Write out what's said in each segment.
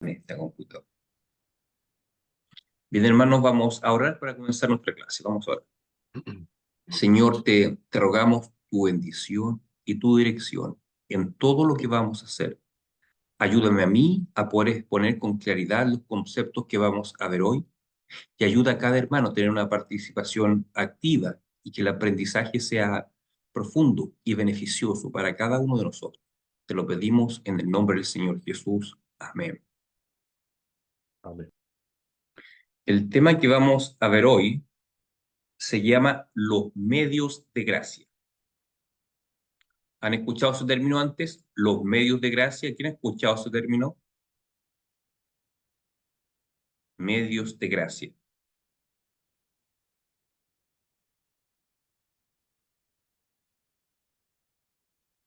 en esta computadora. Bien, hermanos, vamos a orar para comenzar nuestra clase. Vamos a orar. Señor, te rogamos tu bendición y tu dirección en todo lo que vamos a hacer. Ayúdame a mí a poder exponer con claridad los conceptos que vamos a ver hoy y ayuda a cada hermano a tener una participación activa y que el aprendizaje sea profundo y beneficioso para cada uno de nosotros. Te lo pedimos en el nombre del Señor Jesús. Amén. Amén. El tema que vamos a ver hoy se llama los medios de gracia. ¿Han escuchado ese término antes? Los medios de gracia. ¿Quién ha escuchado ese término? Medios de gracia.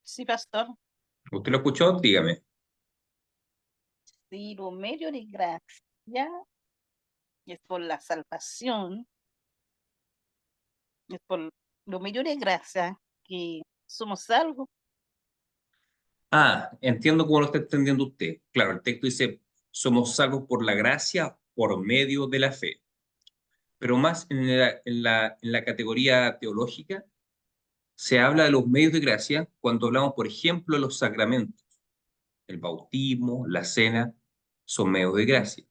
Sí, pastor. ¿Usted lo escuchó? Dígame. Sí, lo medio de gracia es por la salvación, es por lo medio de gracia que somos salvos. Ah, entiendo cómo lo está entendiendo usted. Claro, el texto dice, somos salvos por la gracia por medio de la fe. Pero más en la categoría teológica, se habla de los medios de gracia cuando hablamos, por ejemplo, de los sacramentos. El bautismo, la cena, son medios de gracia.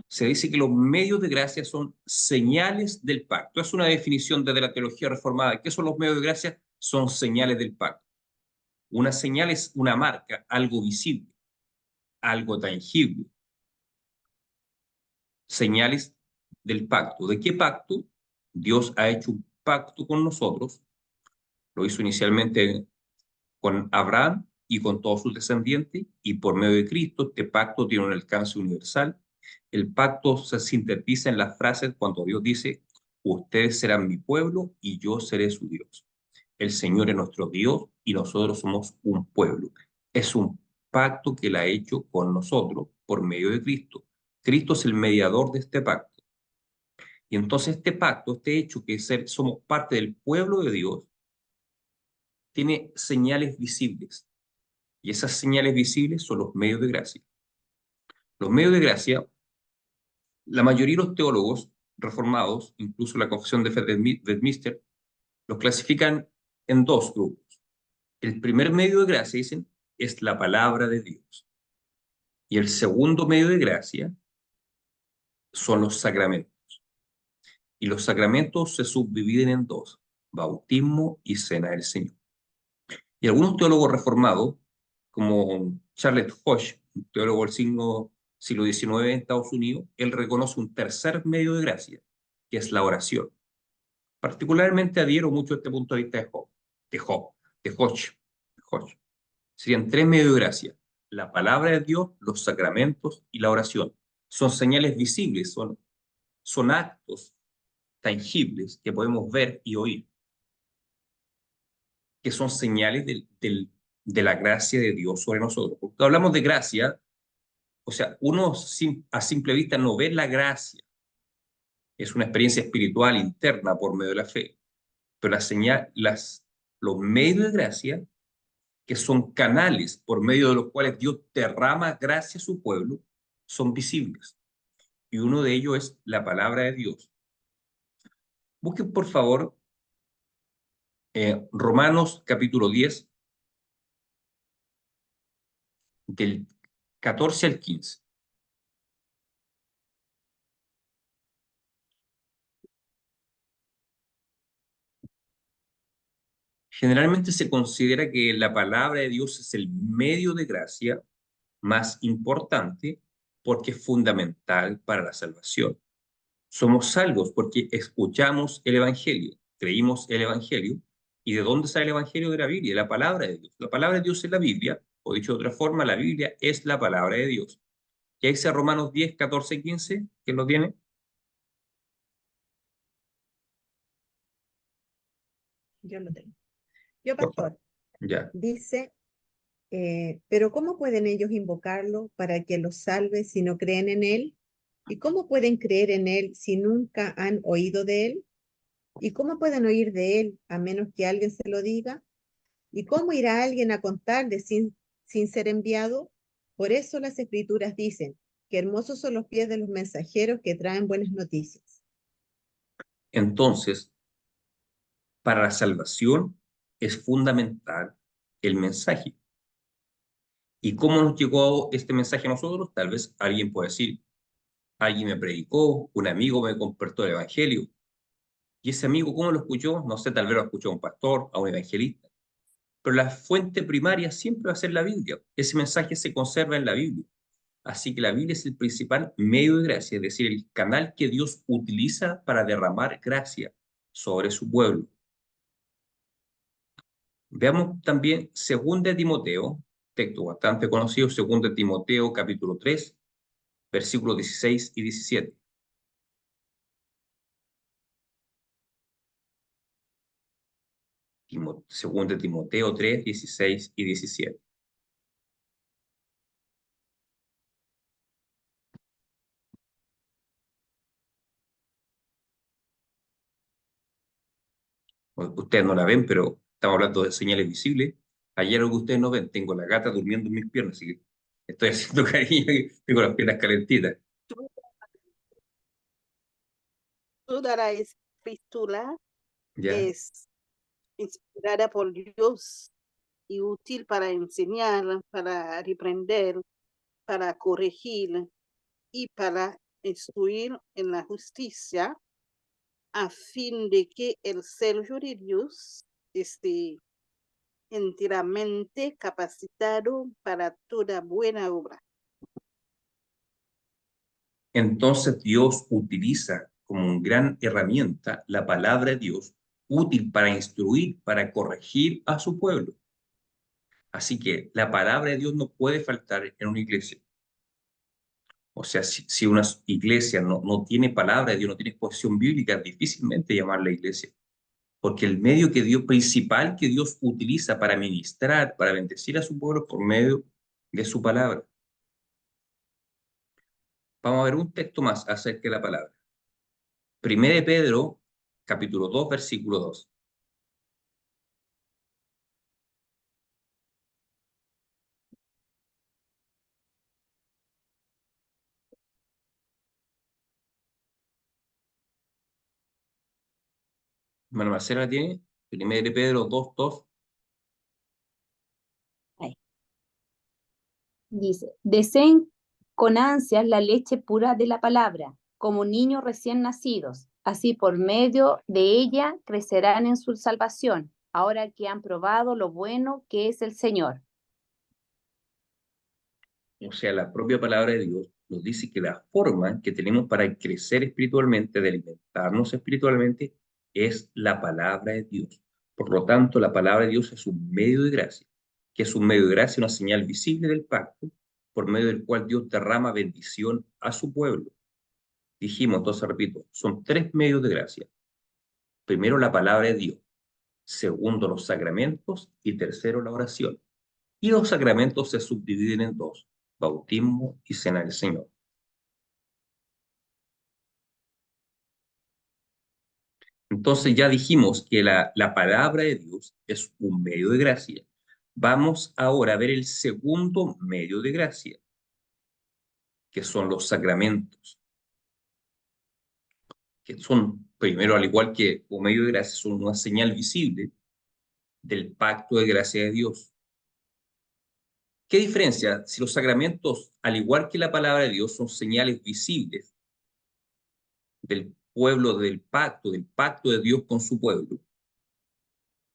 Se dice que los medios de gracia son señales del pacto. Es una definición desde la teología reformada. ¿Qué son los medios de gracia? Son señales del pacto. Una señal es una marca, algo visible, algo tangible. Señales del pacto. ¿De qué pacto? Dios ha hecho un pacto con nosotros. Lo hizo inicialmente con Abraham y con todos sus descendientes, y por medio de Cristo este pacto tiene un alcance universal. El pacto se sintetiza en las frases cuando Dios dice, ustedes serán mi pueblo y yo seré su Dios. El Señor es nuestro Dios y nosotros somos un pueblo. Es un pacto que Él ha hecho con nosotros por medio de Cristo. Cristo es el mediador de este pacto. Y entonces este pacto, este hecho que somos parte del pueblo de Dios, tiene señales visibles. Y esas señales visibles son los medios de gracia. Los medios de gracia, la mayoría de los teólogos reformados, incluso la Confesión de Fe de Westminster, los clasifican en dos grupos. El primer medio de gracia, dicen, es la palabra de Dios. Y el segundo medio de gracia son los sacramentos. Y los sacramentos se subdividen en dos, bautismo y cena del Señor. Y algunos teólogos reformados, como Charles Hodge, un teólogo del siglo XIX en Estados Unidos, él reconoce un tercer medio de gracia, que es la oración. Particularmente adhiero mucho a este punto de vista de Hodge. Serían tres medios de gracia: la palabra de Dios, los sacramentos y la oración. Son señales visibles, son actos tangibles que podemos ver y oír, que son señales de la gracia de Dios sobre nosotros. Cuando hablamos de gracia, o sea, uno a simple vista no ve la gracia, es una experiencia espiritual interna por medio de la fe, pero los medios de gracia, que son canales por medio de los cuales Dios derrama gracia a su pueblo, son visibles. Y uno de ellos es la palabra de Dios. Busquen, por favor, Romanos capítulo 10, del 14 al 15. Generalmente se considera que la palabra de Dios es el medio de gracia más importante porque es fundamental para la salvación. Somos salvos porque escuchamos el Evangelio, creímos el Evangelio. ¿Y de dónde sale el Evangelio? De la Biblia, de la palabra de Dios. La palabra de Dios es la Biblia, o dicho de otra forma, la Biblia es la palabra de Dios. Y ahí dice Romanos 10, 14 y 15, ¿quién lo tiene? Yo lo tengo. Yo, Por favor. pastor, Ya. dice, pero ¿cómo pueden ellos invocarlo para que los salve si no creen en él? ¿Y cómo pueden creer en él si nunca han oído de él? ¿Y cómo pueden oír de él a menos que alguien se lo diga? ¿Y cómo irá alguien a contarle sin ser enviado? Por eso las Escrituras dicen que hermosos son los pies de los mensajeros que traen buenas noticias. Entonces, para la salvación es fundamental el mensaje. ¿Y cómo nos llegó este mensaje a nosotros? Tal vez alguien puede decir, alguien me predicó, un amigo me compartió el evangelio. ¿Y ese amigo cómo lo escuchó? No sé, tal vez lo escuchó a un pastor, a un evangelista. Pero la fuente primaria siempre va a ser la Biblia. Ese mensaje se conserva en la Biblia. Así que la Biblia es el principal medio de gracia, es decir, el canal que Dios utiliza para derramar gracia sobre su pueblo. Veamos también 2 Timoteo, texto bastante conocido, 2 Timoteo capítulo 3, versículos 16 y 17. Segunda Timoteo 3, 16 y 17. Ustedes no la ven, pero estamos hablando de señales visibles. Ayer lo que ustedes no ven, tengo la gata durmiendo en mis piernas, así que estoy haciendo cariño y tengo las piernas calentitas. Toda la escritura ¿Ya? es inspirada por Dios y útil para enseñar, para reprender, para corregir y para instruir en la justicia, a fin de que el servidor de Dios esté enteramente capacitado para toda buena obra. Entonces Dios utiliza como una gran herramienta la palabra de Dios, útil para instruir, para corregir a su pueblo. Así que la palabra de Dios no puede faltar en una iglesia. O sea, si una iglesia no tiene palabra de Dios, no tiene exposición bíblica, difícilmente llamarla iglesia. Porque el medio principal que Dios utiliza para ministrar, para bendecir a su pueblo por medio de su palabra. Vamos a ver un texto más acerca de la palabra. 1 Pedro, capítulo 2, versículo 2. Hermano Marcela, ¿la tiene? 1 Pedro 2, 2. Ahí. Dice, deseen con ansias la leche pura de la palabra, como niños recién nacidos. Así por medio de ella crecerán en su salvación, ahora que han probado lo bueno que es el Señor. O sea, la propia palabra de Dios nos dice que la forma que tenemos para crecer espiritualmente, de alimentarnos espiritualmente, es la palabra de Dios. Por lo tanto, la palabra de Dios es un medio de gracia, que es un medio de gracia, una señal visible del pacto, por medio del cual Dios derrama bendición a su pueblo. Dijimos, entonces repito, son 3 medios de gracia. Primero, la palabra de Dios. Segundo, los sacramentos. Y tercero, la oración. Y los sacramentos se subdividen en 2, bautismo y cena del Señor. Entonces ya dijimos que la palabra de Dios es un medio de gracia. Vamos ahora a ver el segundo medio de gracia, que son los sacramentos, que son, primero, al igual que un medio de gracia, son una señal visible del pacto de gracia de Dios. ¿Qué diferencia? Si los sacramentos, al igual que la palabra de Dios, son señales visibles del pueblo, del pacto de Dios con su pueblo,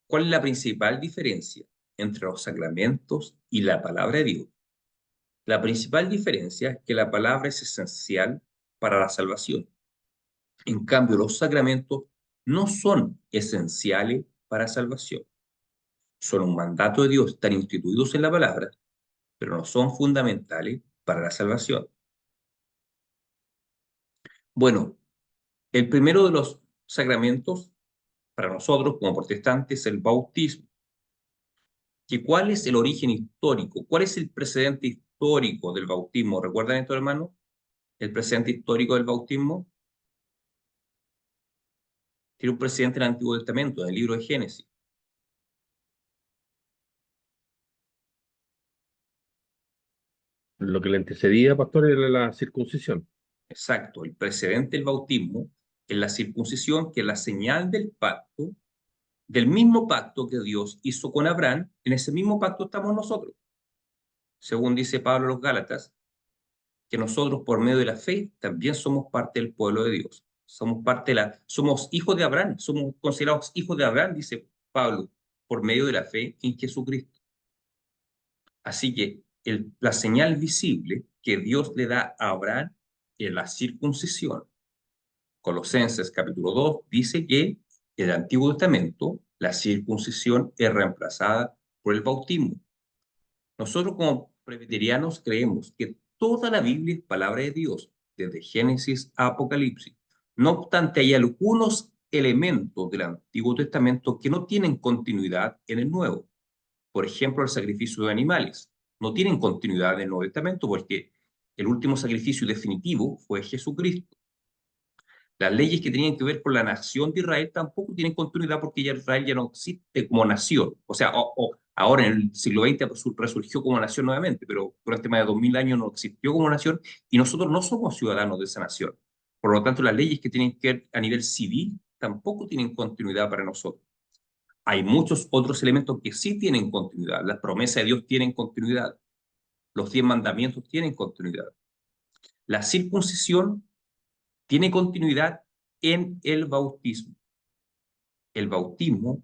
¿cuál es la principal diferencia entre los sacramentos y la palabra de Dios? La principal diferencia es que la palabra es esencial para la salvación. En cambio, los sacramentos no son esenciales para la salvación. Son un mandato de Dios, están instituidos en la palabra, pero no son fundamentales para la salvación. Bueno, el primero de los sacramentos para nosotros como protestantes es el bautismo. ¿Cuál es el origen histórico? ¿Cuál es el precedente histórico del bautismo? ¿Recuerdan esto, hermano? El precedente histórico del bautismo tiene un precedente en el Antiguo Testamento, en el libro de Génesis. Lo que le antecedía, pastor, era la circuncisión. Exacto, el precedente del bautismo es la circuncisión, que es la señal del pacto, del mismo pacto que Dios hizo con Abraham. En ese mismo pacto estamos nosotros, según dice Pablo a los Gálatas, que nosotros por medio de la fe también somos parte del pueblo de Dios. Somos parte de somos hijos de Abraham, somos considerados hijos de Abraham, dice Pablo, por medio de la fe en Jesucristo. Así que la señal visible que Dios le da a Abraham es la circuncisión. Colosenses capítulo 2 dice que en el Antiguo Testamento la circuncisión es reemplazada por el bautismo. Nosotros como presbiterianos creemos que toda la Biblia es palabra de Dios, desde Génesis a Apocalipsis. No obstante, hay algunos elementos del Antiguo Testamento que no tienen continuidad en el Nuevo. Por ejemplo, el sacrificio de animales. No tienen continuidad en el Nuevo Testamento porque el último sacrificio definitivo fue Jesucristo. Las leyes que tenían que ver con la nación de Israel tampoco tienen continuidad porque ya Israel ya no existe como nación. O sea, ahora en el siglo XX resurgió como nación nuevamente, pero durante más de 2000 años no existió como nación y nosotros no somos ciudadanos de esa nación. Por lo tanto, las leyes que tienen que ver a nivel civil tampoco tienen continuidad para nosotros. Hay muchos otros elementos que sí tienen continuidad. Las promesas de Dios tienen continuidad. Los 10 mandamientos tienen continuidad. La circuncisión tiene continuidad en el bautismo. El bautismo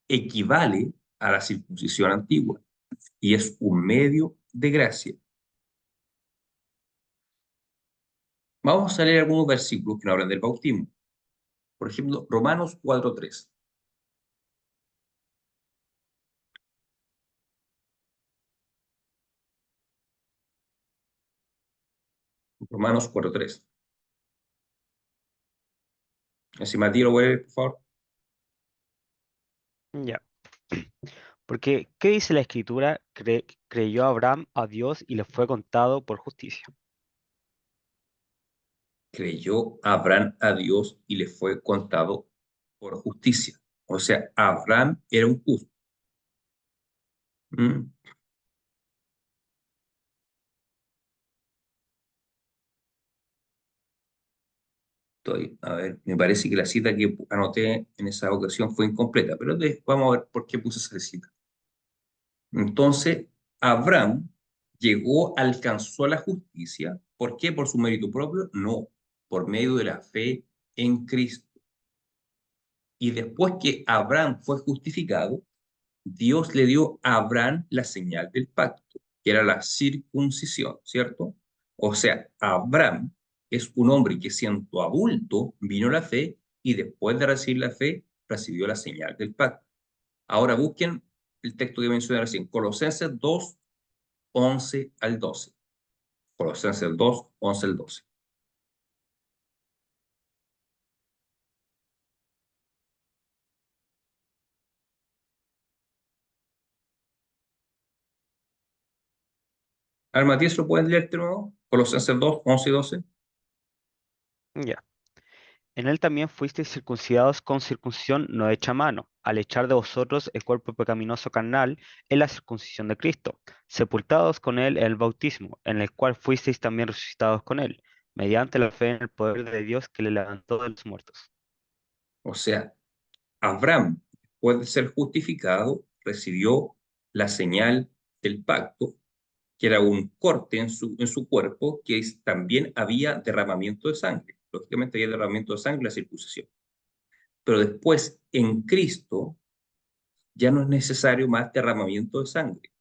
equivale a la circuncisión antigua y es un medio de gracia. Vamos a leer algunos versículos que nos hablan del bautismo. Por ejemplo, Romanos 4:3. Romanos 4:3. Si Matías lo puede leer, por favor. Ya. Porque, ¿qué dice la Escritura? Creyó Abraham a Dios y le fue contado por justicia. Creyó Abraham a Dios y le fue contado por justicia. O sea, Abraham era un justo. ¿Mm? A ver, me parece que la cita que anoté en esa ocasión fue incompleta, pero vamos a ver por qué puse esa cita. Entonces, Abraham alcanzó la justicia. ¿Por qué? ¿Por su mérito propio? No, por medio de la fe en Cristo. Y después que Abraham fue justificado, Dios le dio a Abraham la señal del pacto, que era la circuncisión, ¿cierto? O sea, Abraham es un hombre que siendo adulto vino a la fe y después de recibir la fe recibió la señal del pacto. Ahora busquen el texto que mencioné recién, Colosenses 2, 11 al 12. Colosenses 2, 11 al 12. A ver, Matías, ¿lo pueden leer de nuevo? Colosenses 2, 11 y 12. Ya. En él también fuisteis circuncidados con circuncisión no hecha a mano, al echar de vosotros el cuerpo pecaminoso carnal en la circuncisión de Cristo, sepultados con él en el bautismo, en el cual fuisteis también resucitados con él, mediante la fe en el poder de Dios que le levantó de los muertos. O sea, Abraham, después de ser justificado, recibió la señal del pacto, que era un corte en su cuerpo, que también había derramamiento de sangre. Lógicamente había derramamiento de sangre en la circuncisión. Pero después, en Cristo, ya no es necesario más derramamiento de sangre.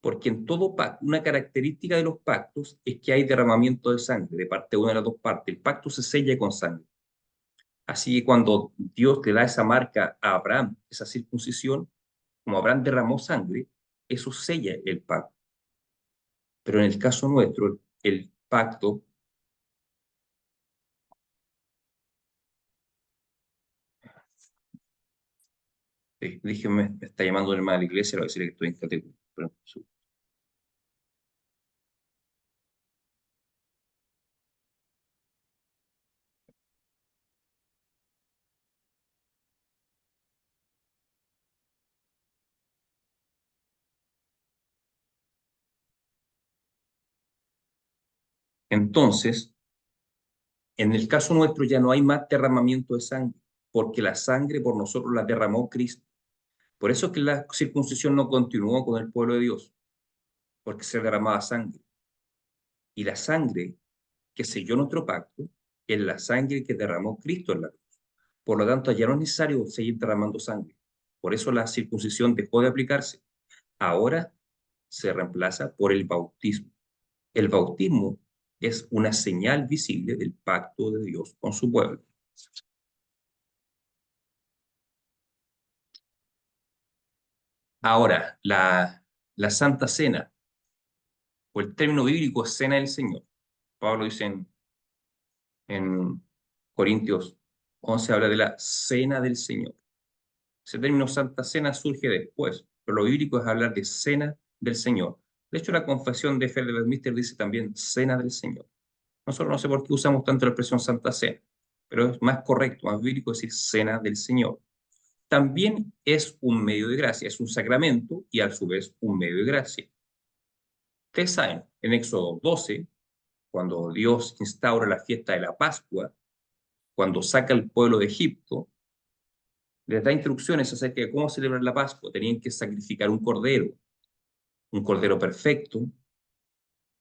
Porque en todo pacto, una característica de los pactos es que hay derramamiento de sangre de parte de una de las dos partes. El pacto se sella con sangre. Así que cuando Dios le da esa marca a Abraham, esa circuncisión, como Abraham derramó sangre, eso sella el pacto. Pero en el caso nuestro, el pacto, dije, me está llamando el hermano de la iglesia, le voy a decir que estoy en categoría. Entonces, en el caso nuestro ya no hay más derramamiento de sangre, porque la sangre por nosotros la derramó Cristo. Por eso es que la circuncisión no continuó con el pueblo de Dios, porque se derramaba sangre. Y la sangre que selló nuestro pacto es la sangre que derramó Cristo en la cruz. Por lo tanto, ya no es necesario seguir derramando sangre. Por eso la circuncisión dejó de aplicarse. Ahora se reemplaza por el bautismo. El bautismo es una señal visible del pacto de Dios con su pueblo. Ahora, la Santa Cena, o el término bíblico es Cena del Señor. Pablo dice en Corintios 11, habla de la Cena del Señor. Ese término Santa Cena surge después, pero lo bíblico es hablar de Cena del Señor. De hecho, la confesión de fe de Westminster dice también Cena del Señor. Nosotros no sé por qué usamos tanto la expresión Santa Cena, pero es más correcto, más bíblico decir Cena del Señor. También es un medio de gracia, es un sacramento y a su vez un medio de gracia. Ustedes saben, en Éxodo 12, cuando Dios instaura la fiesta de la Pascua, cuando saca al pueblo de Egipto, les da instrucciones acerca de cómo celebrar la Pascua. Tenían que sacrificar un cordero perfecto,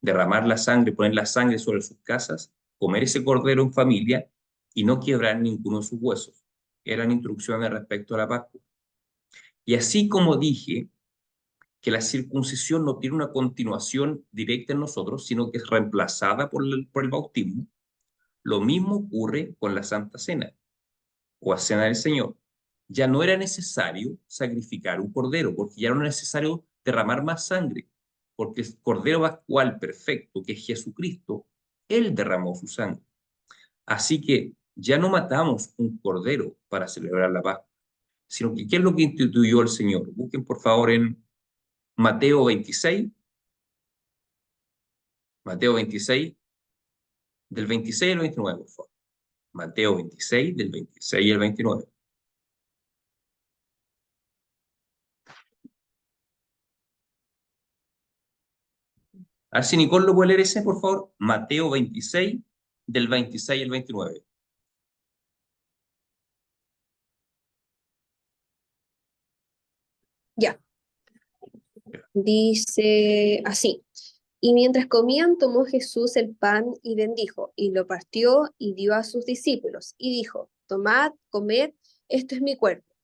derramar la sangre, poner la sangre sobre sus casas, comer ese cordero en familia y no quebrar ninguno de sus huesos. Eran instrucciones respecto a la Pascua. Y así como dije que la circuncisión no tiene una continuación directa en nosotros, sino que es reemplazada por el bautismo, lo mismo ocurre con la Santa Cena o la Cena del Señor. Ya no era necesario sacrificar un cordero, porque ya no era necesario derramar más sangre, porque el cordero pascual perfecto, que es Jesucristo, Él derramó su sangre. Así que ya no matamos un cordero para celebrar la Pascua, sino que ¿qué es lo que instituyó el Señor? Busquen por favor en Mateo 26, Mateo 26, del 26 al 29, por favor. Mateo 26, del 26 al 29. A ver si Nicole lo puede leer ese, por favor. Mateo 26, del 26 al 29. Ya, dice así. Y mientras comían, tomó Jesús el pan y bendijo, y lo partió y dio a sus discípulos, y dijo, tomad, comed, esto es mi cuerpo.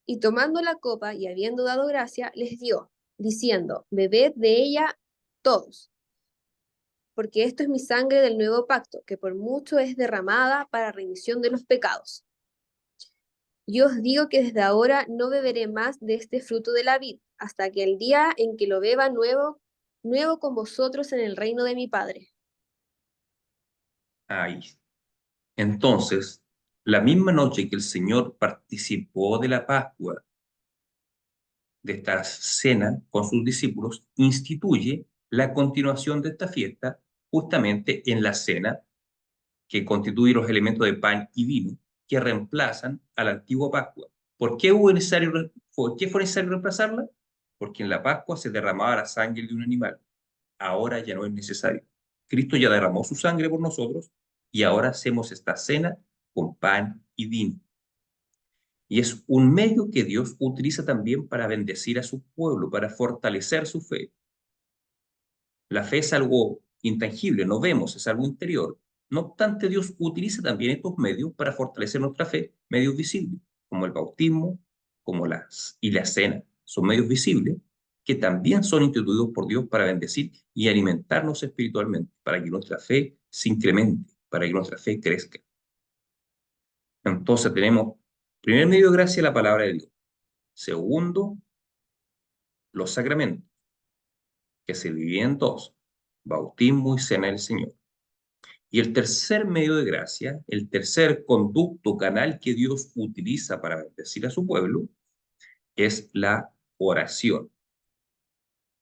Y tomando la copa y habiendo dado gracia, les dio, diciendo, bebed de ella todos, porque esto es mi sangre del nuevo pacto, que por mucho es derramada para remisión de los pecados. Yo os digo que desde ahora no beberé más de este fruto de la vid, hasta que el día en que lo beba nuevo con vosotros en el reino de mi Padre. Ahí. Entonces, la misma noche que el Señor participó de la Pascua, de esta cena con sus discípulos, instituye la continuación de esta fiesta justamente en la cena que constituye los elementos de pan y vino que reemplazan a la antigua Pascua. ¿Por qué fue necesario reemplazarla? Porque en la Pascua se derramaba la sangre de un animal. Ahora ya no es necesario. Cristo ya derramó su sangre por nosotros y ahora hacemos esta cena con pan y vino. Y es un medio que Dios utiliza también para bendecir a su pueblo, para fortalecer su fe. La fe es algo intangible, no vemos, es algo interior. No obstante, Dios utiliza también estos medios para fortalecer nuestra fe, medios visibles, como el bautismo, y la cena. Son medios visibles que también son instituidos por Dios para bendecir y alimentarnos espiritualmente, para que nuestra fe se incremente, para que nuestra fe crezca. Entonces tenemos, primer medio de gracia, la palabra de Dios. Segundo, los sacramentos, que se dividen en dos, bautismo y cena del Señor. Y el tercer medio de gracia, el tercer conducto, canal que Dios utiliza para bendecir a su pueblo, es la oración.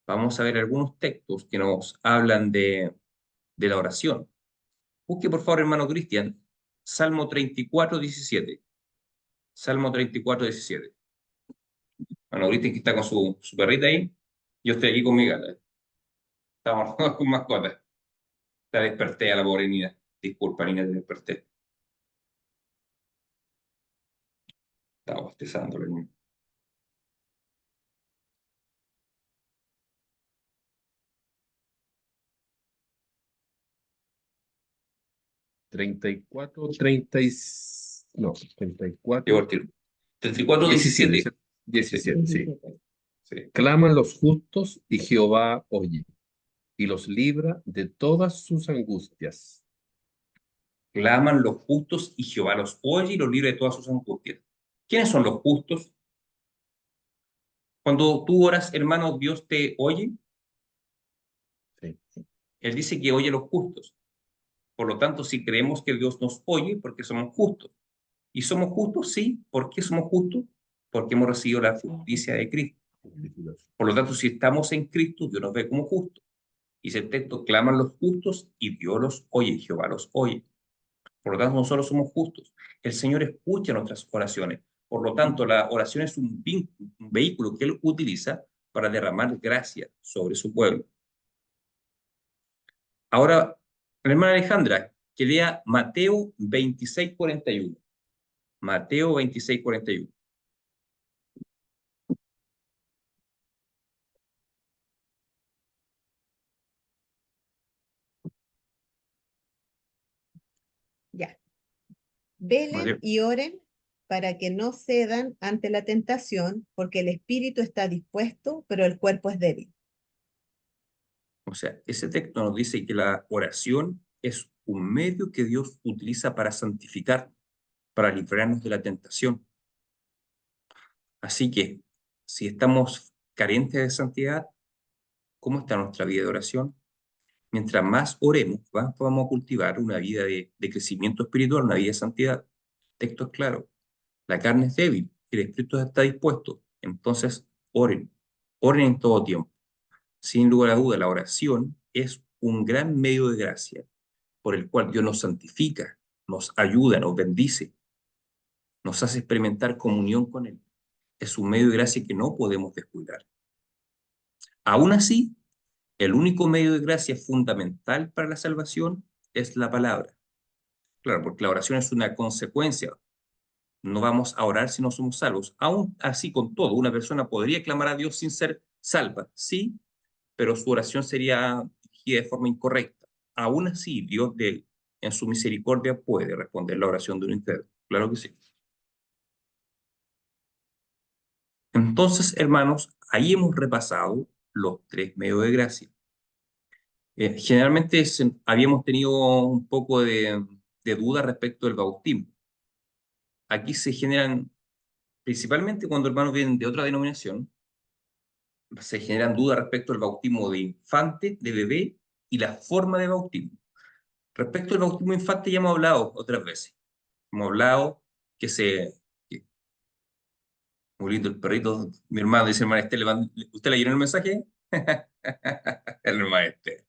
Vamos a ver algunos textos que nos hablan de la oración. Busque por favor, hermano Cristian, Salmo 34, 17. Salmo 34, 17. Hermano Cristian que está con su perrita ahí. Yo estoy aquí con mi gata. Estamos con mascotas. La desperté a la pobre Nina. Disculpa, Nina, te desperté. Estaba bostezándole. Nina. Treinta y cuatro, 30 y... No, Llegó 34, el tiro. 34, 17, 17. 17, sí. Sí. Claman los justos y Jehová oye y los libra de todas sus angustias. Claman los justos y Jehová los oye y los libra de todas sus angustias. ¿Quiénes son los justos? Cuando tú oras, hermano, Dios te oye. Sí. Él dice que oye a los justos. Por lo tanto, si creemos que Dios nos oye, porque somos justos. ¿Y somos justos? Sí. ¿Por qué somos justos? Porque hemos recibido la justicia de Cristo. Por lo tanto, si estamos en Cristo, Dios nos ve como justos. Y ese texto, claman los justos y Dios los oye, Jehová los oye. Por lo tanto, nosotros somos justos. El Señor escucha nuestras oraciones. Por lo tanto, la oración es un vehículo que Él utiliza para derramar gracia sobre su pueblo. Ahora, la hermana Alejandra, que lea Mateo 26:41. Mateo 26:41. Ya. Velen Mateo. y oren para que no cedan ante la tentación, porque el espíritu está dispuesto, pero el cuerpo es débil. O sea, ese texto nos dice que la oración es un medio que Dios utiliza para santificar, para librarnos de la tentación. Así que, si estamos carentes de santidad, ¿cómo está nuestra vida de oración? Mientras más oremos, más vamos a cultivar una vida de crecimiento espiritual, una vida de santidad. El texto es claro. La carne es débil, el espíritu está dispuesto. Entonces, oren. Oren en todo tiempo. Sin lugar a duda, la oración es un gran medio de gracia por el cual Dios nos santifica, nos ayuda, nos bendice, nos hace experimentar comunión con Él. Es un medio de gracia que no podemos descuidar. Aún así, el único medio de gracia fundamental para la salvación es la palabra. Claro, porque la oración es una consecuencia. No vamos a orar si no somos salvos. Aún así, con todo, una persona podría clamar a Dios sin ser salva, sí, pero su oración sería dirigida de forma incorrecta. Aún así, Dios en su misericordia puede responder la oración de un incrédulo. Claro que sí. Entonces, hermanos, ahí hemos repasado los tres medios de gracia. Generalmente habíamos tenido un poco de duda respecto del bautismo. Aquí se generan, principalmente cuando hermanos vienen de otra denominación, se generan dudas respecto al bautismo de infante, de bebé y la forma de bautismo. Respecto al bautismo infante ya hemos hablado otras veces. Hemos hablado que- muy lindo el perrito, mi hermano dice, hermano Esther, ¿usted le llenó el mensaje? El hermano Esther.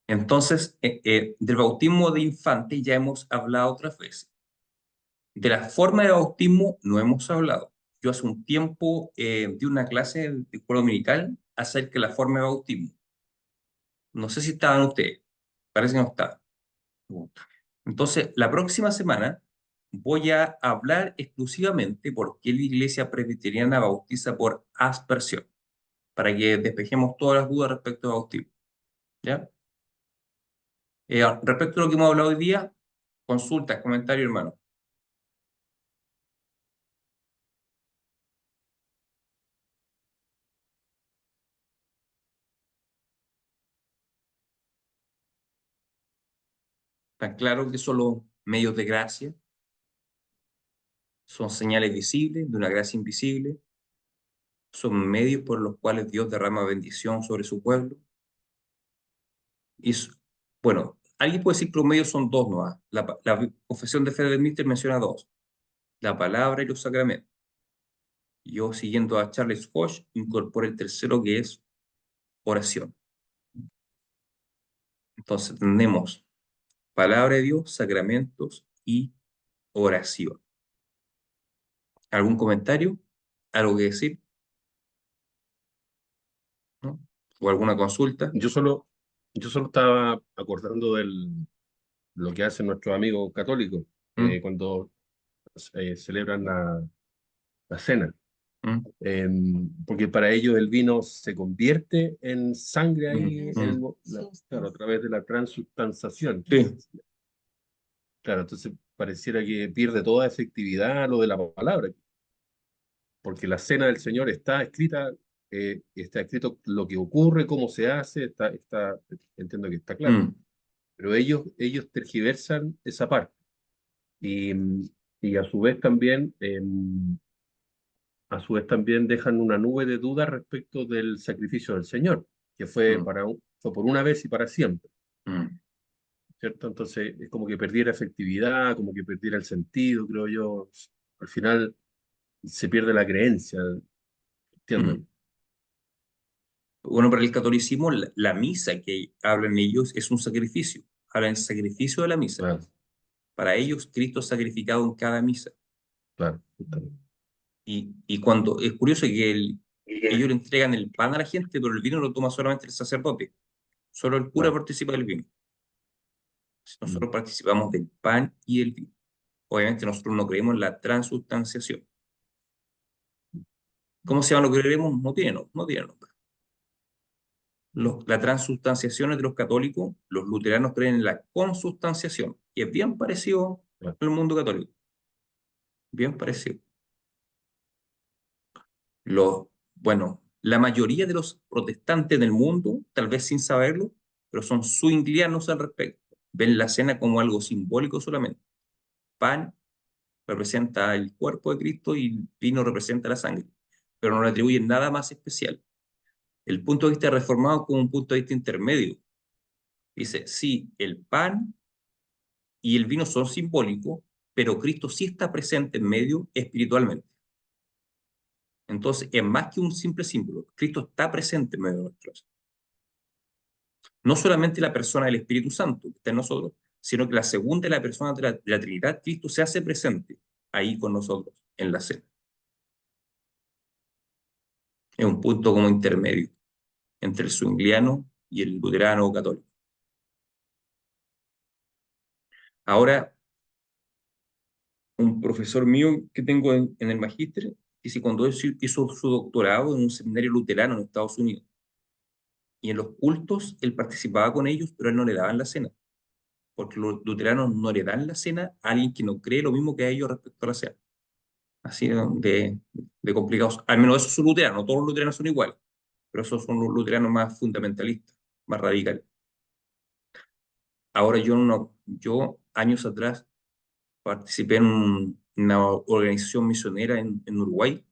Entonces, del bautismo de infante ya hemos hablado otras veces. De la forma de bautismo no hemos hablado. Yo hace un tiempo di una clase de escuela dominical acerca de la forma de bautismo. No sé si estaban ustedes. Parece que no estaban. Entonces, la próxima semana voy a hablar exclusivamente por qué la iglesia presbiteriana bautiza por aspersión, para que despejemos todas las dudas respecto al bautismo. ¿Ya? Respecto a lo que hemos hablado hoy día, consultas, comentarios, hermano. ¿Está claro que son los medios de gracia? Son señales visibles de una gracia invisible. Son medios por los cuales Dios derrama bendición sobre su pueblo. Y, bueno, alguien puede decir que los medios son dos, ¿no? La confesión de fe del Míster menciona dos: la palabra y los sacramentos. Yo, siguiendo a Charles Foch, incorporé el tercero, que es oración. Entonces tenemos palabra de Dios, sacramentos y oración. ¿Algún comentario? ¿Algo que decir? ¿No? ¿O alguna consulta? Yo solo estaba acordando lo que hacen nuestros amigos católicos ¿Mm? cuando celebran la cena. ¿Mm? Porque para ellos el vino se convierte en sangre ahí, ¿Mm? claro, a través de la transubstanciación. Sí. Claro, entonces pareciera que pierde toda efectividad lo de la palabra, porque la cena del Señor está escrito lo que ocurre, cómo se hace, entiendo que está claro, ¿Mm? pero ellos tergiversan esa parte y, y a su vez también dejan una nube de dudas respecto del sacrificio del Señor, que ¿Mm? fue por una vez y para siempre, ¿Mm? ¿cierto? Entonces es como que perdiera efectividad, como que perdiera el sentido, creo yo. Al final se pierde la creencia, ¿Mm? ¿entienden? Bueno, para el catolicismo, la misa que hablan ellos es un sacrificio. Hablan del sacrificio de la misa. Claro, Para ellos, Cristo es sacrificado en cada misa. claro, justamente. Y cuando es curioso que ellos le entregan el pan a la gente, pero el vino lo toma solamente el sacerdote. Solo el cura Claro. participa del vino. Mm. Nosotros participamos del pan y el vino. Obviamente nosotros no creemos en la transubstanciación. ¿Cómo se llama lo que creemos? No tiene nombre. La transubstanciación es de los católicos, los luteranos creen en la consubstanciación, que es bien parecido Claro. al mundo católico, bien parecido. Bueno, la mayoría de los protestantes del mundo, tal vez sin saberlo, pero son zwinglianos al respecto. Ven la cena como algo simbólico solamente. Pan representa el cuerpo de Cristo y vino representa la sangre, pero no le atribuyen nada más especial. El punto de vista reformado es como un punto de vista intermedio. Dice, sí, el pan y el vino son simbólicos, pero Cristo sí está presente en medio espiritualmente. Entonces, es más que un simple símbolo. Cristo está presente en medio de nosotros. No solamente la persona del Espíritu Santo que está en nosotros, sino que la segunda de la persona de la Trinidad, Cristo, se hace presente ahí con nosotros en la cena. Es un punto como intermedio entre el zwingliano y el luterano católico. Ahora, un profesor mío que tengo en el magíster, dice cuando él hizo su doctorado en un seminario luterano en Estados Unidos, y en los cultos él participaba con ellos, pero él no le daban la cena, porque los luteranos no le dan la cena a alguien que no cree lo mismo que a ellos respecto a la cena. Así de complicados. Al menos esos son luteranos, no todos los luteranos son iguales, pero esos son los luteranos más fundamentalistas, más radicales. Ahora yo años atrás participé en una organización misionera en Uruguay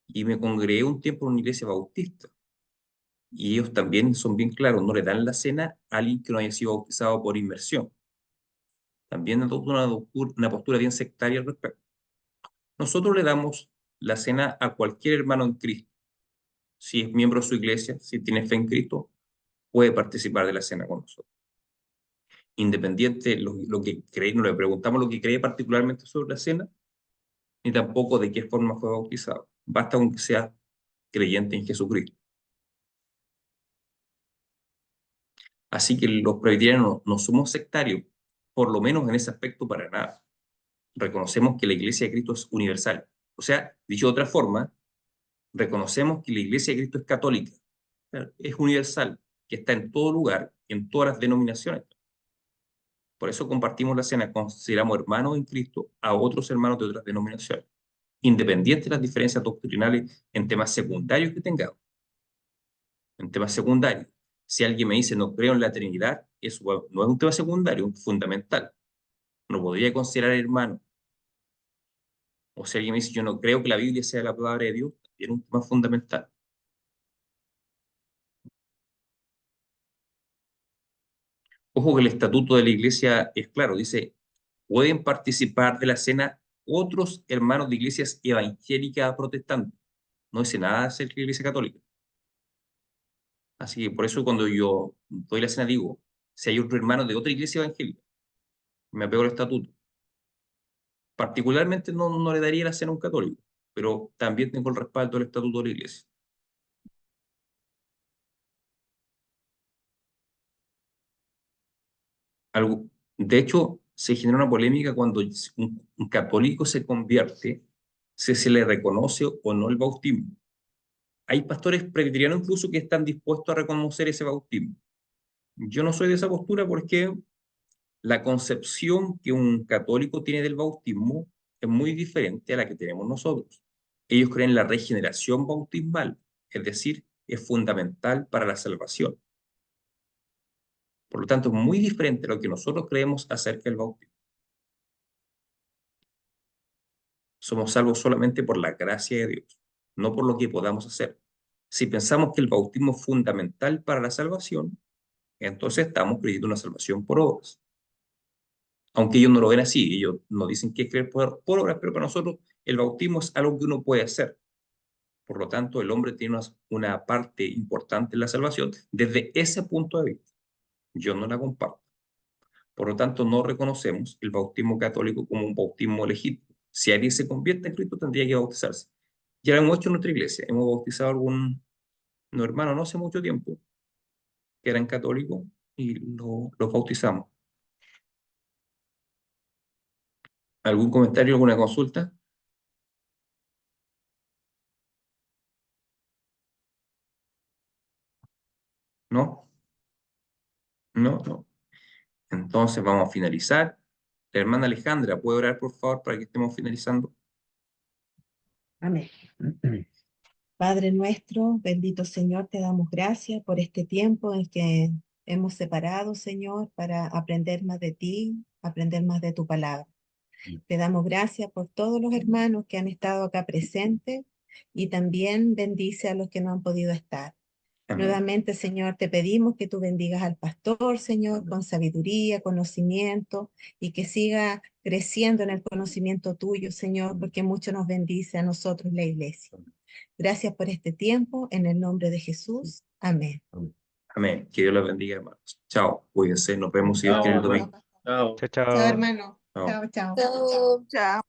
y me congregué un tiempo en una iglesia bautista. Y ellos también son bien claros, no le dan la cena a alguien que no haya sido bautizado por inmersión. También adoptan una postura bien sectaria al respecto. Nosotros le damos la cena a cualquier hermano en Cristo. Si es miembro de su iglesia, si tiene fe en Cristo, puede participar de la cena con nosotros. Independiente de lo que cree, no le preguntamos lo que cree particularmente sobre la cena, ni tampoco de qué forma fue bautizado. Basta con que sea creyente en Jesucristo. Así que los presbiterianos no somos sectarios, por lo menos en ese aspecto para nada. Reconocemos que la Iglesia de Cristo es universal. O sea, dicho de otra forma, reconocemos que la Iglesia de Cristo es católica, es universal, que está en todo lugar, en todas las denominaciones. Por eso compartimos la cena, consideramos hermanos en Cristo a otros hermanos de otras denominaciones, independientes de las diferencias doctrinales en temas secundarios que tengamos. En temas secundarios, si alguien me dice no creo en la Trinidad, eso no es un tema secundario, es fundamental. No podría considerar hermano. O si alguien me dice yo no creo que la Biblia sea la palabra de Dios, también es un tema fundamental. Ojo que el estatuto de la iglesia es claro, dice, pueden participar de la cena otros hermanos de iglesias evangélicas protestantes. No dice nada acerca de la iglesia católica. Así que por eso cuando yo doy la cena digo, si hay otro hermano de otra iglesia evangélica, me apego al estatuto. Particularmente no le daría la cena a un católico, pero también tengo el respaldo del estatuto de la iglesia. De hecho, se genera una polémica cuando un católico se convierte, si se le reconoce o no el bautismo. Hay pastores presbiterianos incluso que están dispuestos a reconocer ese bautismo. Yo no soy de esa postura porque la concepción que un católico tiene del bautismo es muy diferente a la que tenemos nosotros. Ellos creen en la regeneración bautismal, es decir, es fundamental para la salvación. Por lo tanto, es muy diferente a lo que nosotros creemos acerca del bautismo. Somos salvos solamente por la gracia de Dios, no por lo que podamos hacer. Si pensamos que el bautismo es fundamental para la salvación, entonces estamos creyendo una salvación por obras. Aunque ellos no lo ven así, ellos nos dicen que es creer por obras, pero para nosotros el bautismo es algo que uno puede hacer. Por lo tanto, el hombre tiene una parte importante en la salvación desde ese punto de vista. Yo no la comparto. Por lo tanto, no reconocemos el bautismo católico como un bautismo legítimo. Si alguien se convierte en Cristo, tendría que bautizarse. Ya lo hemos hecho en nuestra iglesia. Hemos bautizado a algún hermano no hace mucho tiempo, que eran católicos, y los bautizamos. ¿Algún comentario, alguna consulta? ¿No? No. Entonces vamos a finalizar. La hermana Alejandra, ¿puede orar por favor para que estemos finalizando? Amén. Padre nuestro, bendito Señor, te damos gracias por este tiempo en que hemos separado, Señor, para aprender más de ti, aprender más de tu palabra. Te damos gracias por todos los hermanos que han estado acá presentes y también bendice a los que no han podido estar. Amén. Nuevamente, Señor, te pedimos que tú bendigas al pastor, Señor, con sabiduría, conocimiento, y que siga creciendo en el conocimiento tuyo, Señor, porque mucho nos bendice a nosotros la iglesia. Gracias por este tiempo, en el nombre de Jesús. Amén. Amén. Que Dios los bendiga, hermanos. Chao. Cuídense. Nos vemos si Dios quiere el domingo. Chao. Chao, Chao, chao. hermano. Chao. Chao, chao. Chao. Chao.